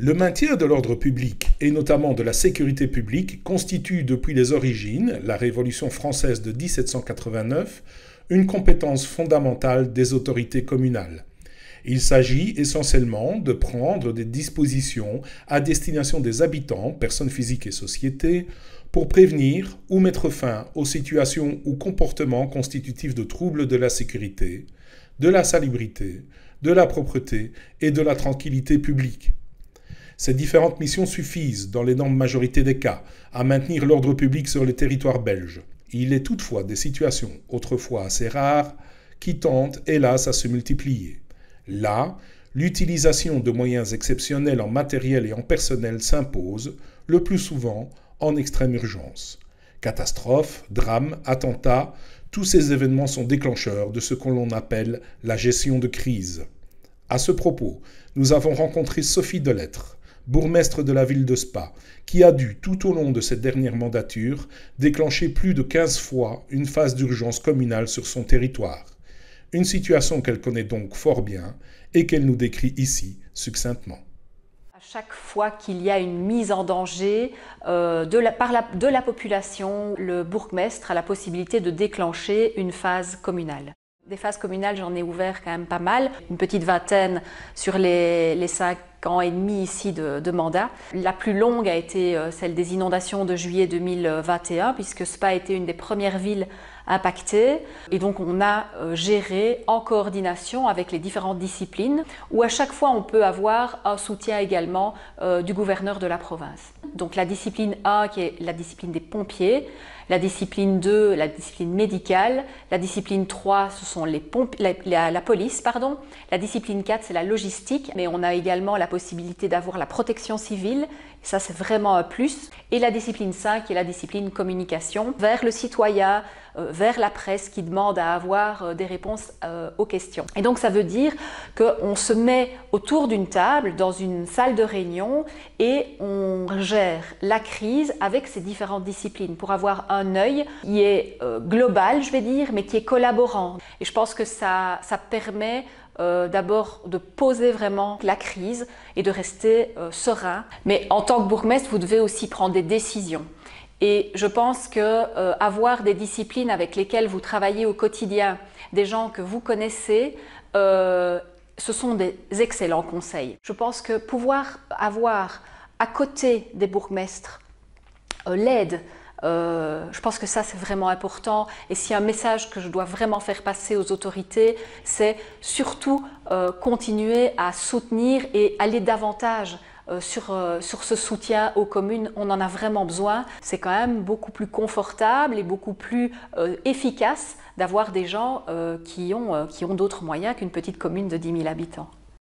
Le maintien de l'ordre public, et notamment de la sécurité publique, constitue depuis les origines, la Révolution française de 1789, une compétence fondamentale des autorités communales. Il s'agit essentiellement de prendre des dispositions à destination des habitants, personnes physiques et sociétés, pour prévenir ou mettre fin aux situations ou comportements constitutifs de troubles de la sécurité, de la salubrité, de la propreté et de la tranquillité publique. Ces différentes missions suffisent, dans l'énorme majorité des cas, à maintenir l'ordre public sur le territoire belge. Il est toutefois des situations, autrefois assez rares, qui tendent, hélas, à se multiplier. Là, l'utilisation de moyens exceptionnels en matériel et en personnel s'impose, le plus souvent en extrême urgence. Catastrophes, drames, attentats, tous ces événements sont déclencheurs de ce que l'on appelle la gestion de crise. À ce propos, nous avons rencontré Sophie Delettre, bourgmestre de la ville de Spa, qui a dû, tout au long de cette dernière mandature, déclencher plus de 15 fois une phase d'urgence communale sur son territoire. Une situation qu'elle connaît donc fort bien et qu'elle nous décrit ici succinctement. À chaque fois qu'il y a une mise en danger de la population, le bourgmestre a la possibilité de déclencher une phase communale. Des phases communales, j'en ai ouvert quand même pas mal, une petite vingtaine sur les 5 ans et demi ici de mandat. La plus longue a été celle des inondations de juillet 2021, puisque Spa a été une des premières villes impactées. Et donc on a géré en coordination avec les différentes disciplines, où à chaque fois on peut avoir un soutien également du gouverneur de la province. Donc la discipline 1 qui est la discipline des pompiers, la discipline 2, la discipline médicale, la discipline 3, ce sont la police, pardon. La discipline 4, c'est la logistique, mais on a également la possibilité d'avoir la protection civile, ça c'est vraiment un plus. Et la discipline 5, qui est la discipline communication, vers le citoyen, vers la presse qui demande à avoir des réponses aux questions. Et donc ça veut dire qu'on se met autour d'une table, dans une salle de réunion, et on gère la crise avec ces différentes disciplines pour avoir un œil qui est global, je vais dire, mais qui est collaborant. Et je pense que ça permet d'abord de poser vraiment la crise et de rester serein. Mais en tant que bourgmestre, vous devez aussi prendre des décisions. Et je pense que avoir des disciplines avec lesquelles vous travaillez au quotidien, des gens que vous connaissez, ce sont des excellents conseils. Je pense que pouvoir avoir à côté des bourgmestres l'aide, je pense que ça c'est vraiment important. Et s'il y a un message que je dois vraiment faire passer aux autorités, c'est surtout continuer à soutenir et aller davantage sur ce soutien aux communes. On en a vraiment besoin. C'est quand même beaucoup plus confortable et beaucoup plus efficace d'avoir des gens qui ont d'autres moyens qu'une petite commune de 10 000 habitants.